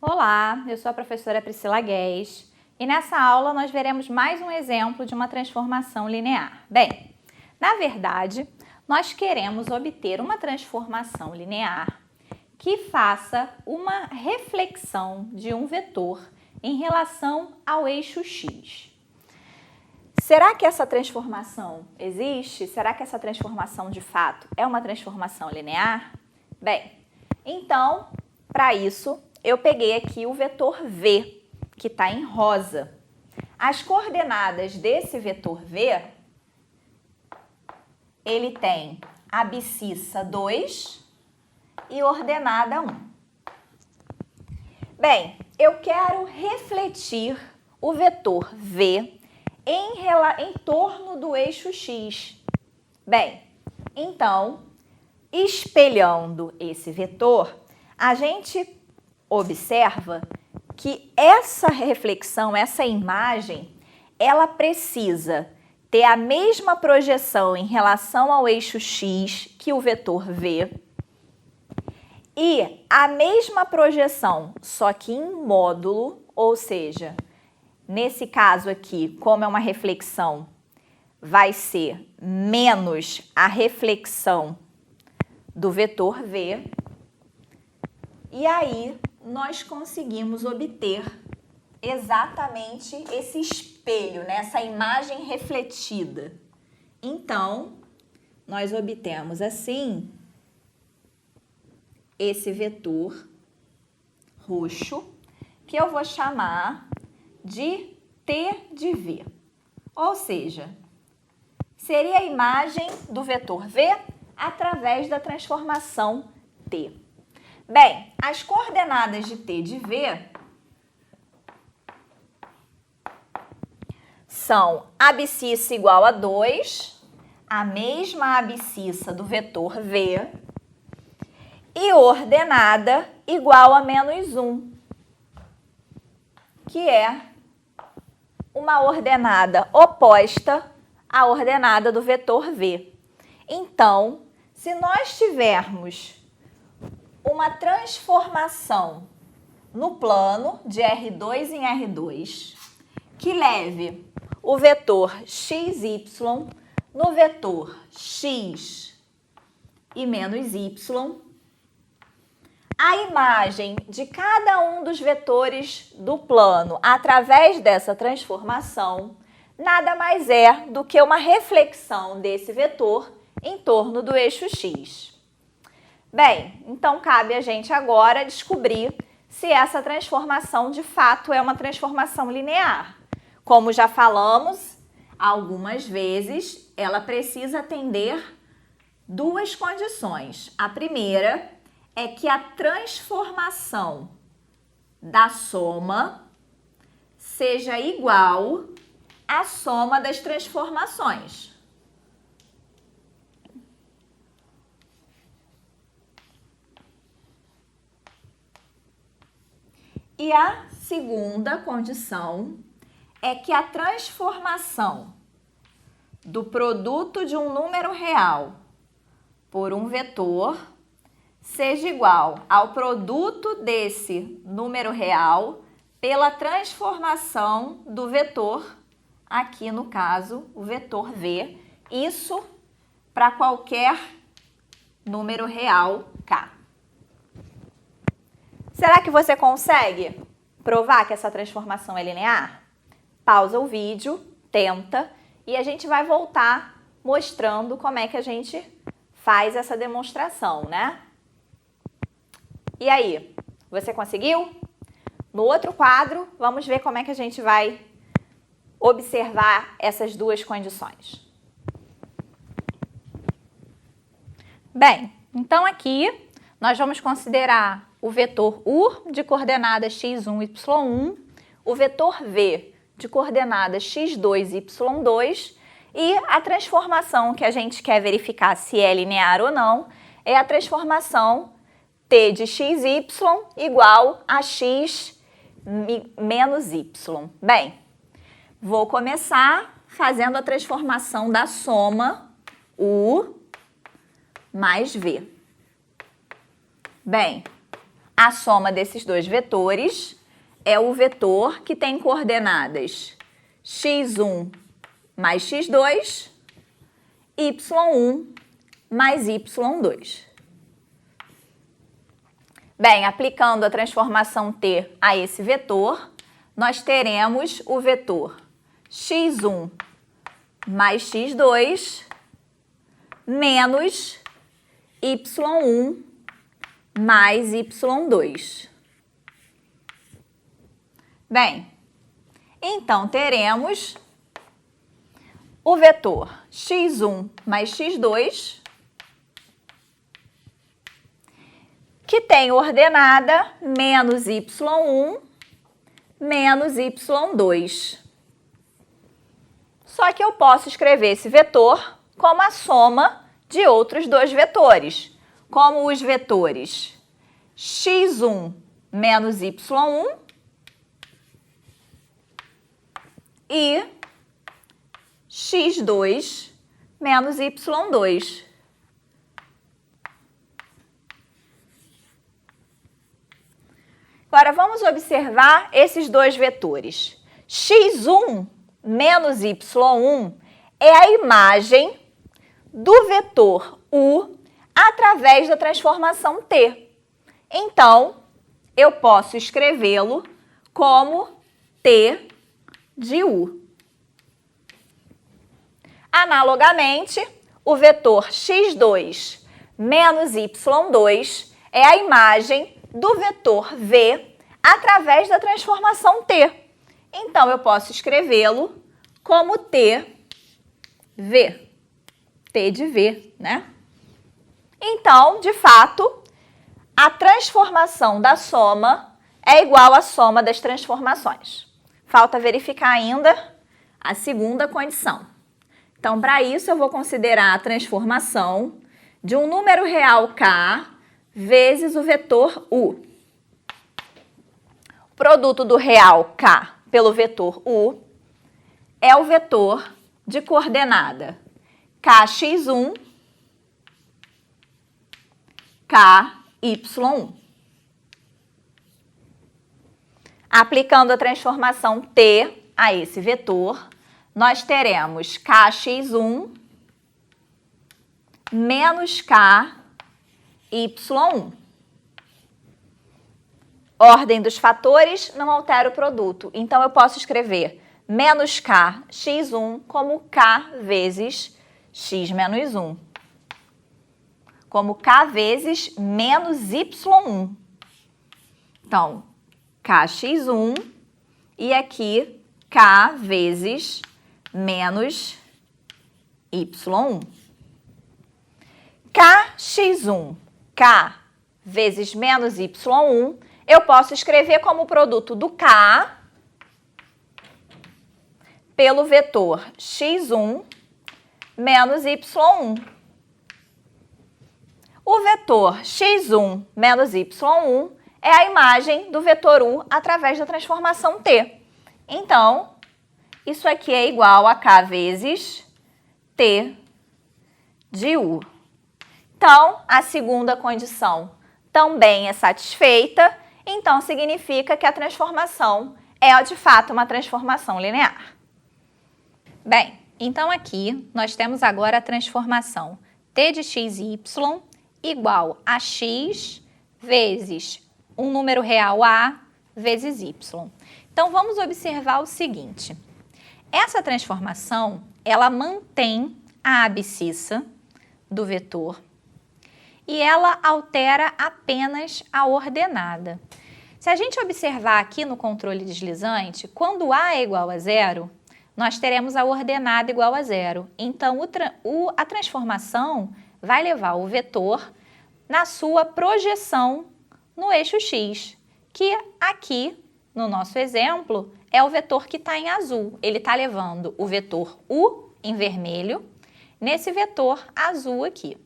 Olá, eu sou a professora Priscila Guedes e nessa aula nós veremos mais um exemplo de uma transformação linear. Bem, na verdade, nós queremos obter uma transformação linear que faça uma reflexão de um vetor em relação ao eixo x. Será que essa transformação existe? Será que essa transformação de fato é uma transformação linear? Bem, então, para isso, eu peguei aqui o vetor v, que está em rosa. As coordenadas desse vetor v, ele tem abscissa 2 e ordenada 1. Bem, eu quero refletir o vetor v em torno do eixo x. Bem, então, espelhando esse vetor, a gente observa que essa reflexão, essa imagem, ela precisa ter a mesma projeção em relação ao eixo x que o vetor v e a mesma projeção, só que em módulo, ou seja, nesse caso aqui, como é uma reflexão, vai ser menos a reflexão do vetor v, e aí nós conseguimos obter exatamente esse espelho, né? Essa imagem refletida. Então, nós obtemos assim esse vetor roxo, que eu vou chamar de T de V. Ou seja, seria a imagem do vetor V através da transformação T. Bem, as coordenadas de T de V são abscissa igual a 2, a mesma abscissa do vetor V, e ordenada igual a menos 1, que é uma ordenada oposta à ordenada do vetor V. Então, se nós tivermos uma transformação no plano de R2 em R2, que leve o vetor xy no vetor x e menos y, a imagem de cada um dos vetores do plano através dessa transformação nada mais é do que uma reflexão desse vetor em torno do eixo x. Bem, então cabe a gente agora descobrir se essa transformação de fato é uma transformação linear. Como já falamos algumas vezes, ela precisa atender duas condições. A primeira é que a transformação da soma seja igual à soma das transformações. E a segunda condição é que a transformação do produto de um número real por um vetor seja igual ao produto desse número real pela transformação do vetor, aqui no caso, o vetor v, isso para qualquer número real k. Será que você consegue provar que essa transformação é linear? Pausa o vídeo, tenta, e a gente vai voltar mostrando como é que a gente faz essa demonstração, né? E aí, você conseguiu? No outro quadro, vamos ver como é que a gente vai observar essas duas condições. Bem, então aqui nós vamos considerar o vetor U de coordenadas x1, y1, o vetor V de coordenadas x2, y2 e a transformação que a gente quer verificar se é linear ou não é a transformação T de xy igual a x menos y. Bem, vou começar fazendo a transformação da soma U mais V. Bem, A soma desses dois vetores é o vetor que tem coordenadas x1 mais x2, y1 mais y2. Bem, aplicando a transformação T a esse vetor, nós teremos o vetor x1 mais x2 menos y1 mais y2. Bem, então teremos o vetor x1 mais x2, que tem ordenada menos y1 menos y2. Só que eu posso escrever esse vetor como a soma de outros dois vetores, como os vetores x1 menos y1 e x2 menos y2. Agora, vamos observar esses dois vetores. x1 menos y1 é a imagem do vetor u através da transformação t. Então, eu posso escrevê-lo como t de u. Analogamente, o vetor x2 menos y2 é a imagem do vetor v através da transformação t. Então, eu posso escrevê-lo como t de v, né? Então, de fato, a transformação da soma é igual à soma das transformações. Falta verificar ainda a segunda condição. Então, para isso, eu vou considerar a transformação de um número real k vezes o vetor u. O produto do real k pelo vetor u é o vetor de coordenada kx1, ky1. Aplicando a transformação t a esse vetor, nós teremos kx1 menos ky1. Ordem dos fatores não altera o produto, então eu posso escrever menos kx1 como k vezes x menos 1. Como k vezes menos y1. Então, kx1 e aqui k vezes menos y1. Kx1, k vezes menos y1, eu posso escrever como produto do k pelo vetor x1 menos y1. O vetor x1 menos y1 é a imagem do vetor u através da transformação t. Então, isso aqui é igual a k vezes t de u. Então, a segunda condição também é satisfeita, então significa que a transformação é de fato uma transformação linear. Bem, então aqui nós temos agora a transformação t de x e y igual a x vezes um número real a vezes y. Então, vamos observar o seguinte. Essa transformação, ela mantém a abscissa do vetor e ela altera apenas a ordenada. Se a gente observar aqui no controle deslizante, quando a é igual a zero, nós teremos a ordenada igual a zero. Então, a transformação vai levar o vetor na sua projeção no eixo x, que aqui, no nosso exemplo, é o vetor que está em azul. Ele está levando o vetor u em vermelho nesse vetor azul aqui.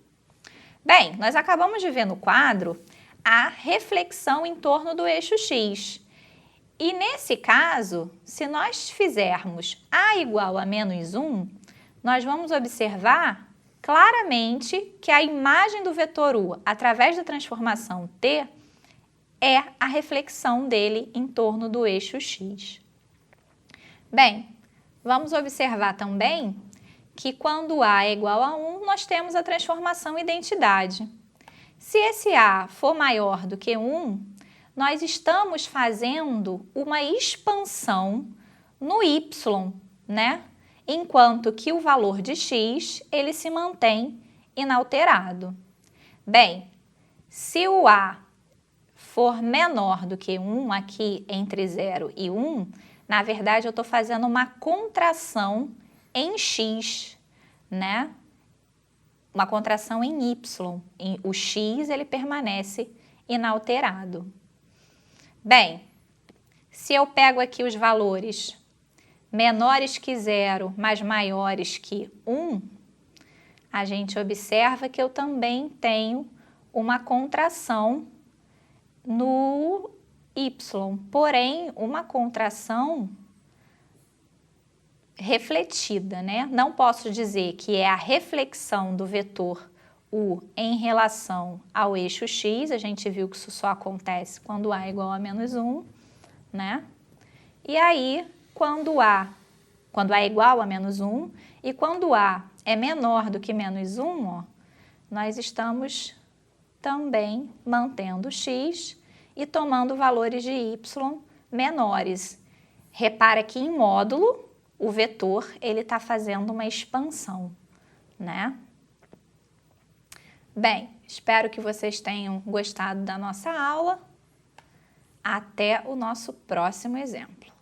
Bem, nós acabamos de ver no quadro a reflexão em torno do eixo x. E nesse caso, se nós fizermos a igual a menos 1, nós vamos observar claramente que a imagem do vetor u através da transformação t é a reflexão dele em torno do eixo x. Bem, vamos observar também que quando A é igual a 1, nós temos a transformação identidade. Se esse A for maior do que 1, nós estamos fazendo uma expansão no y, né? Enquanto que o valor de x, ele se mantém inalterado. Bem, se o A for menor do que 1, aqui entre 0 e 1, na verdade eu estou fazendo uma contração em x, né? Uma contração em y. O x, ele permanece inalterado. Bem, se eu pego aqui os valores menores que 0, mas maiores que 1, a gente observa que eu também tenho uma contração no y, porém uma contração refletida, né? Não posso dizer que é a reflexão do vetor u em relação ao eixo x, a gente viu que isso só acontece quando a é igual a menos 1, né? E aí, quando a é igual a menos 1 e quando a é menor do que menos 1, ó, nós estamos também mantendo x e tomando valores de y menores. Repara que em módulo, o vetor ele está fazendo uma expansão, né? Bem, espero que vocês tenham gostado da nossa aula. Até o nosso próximo exemplo.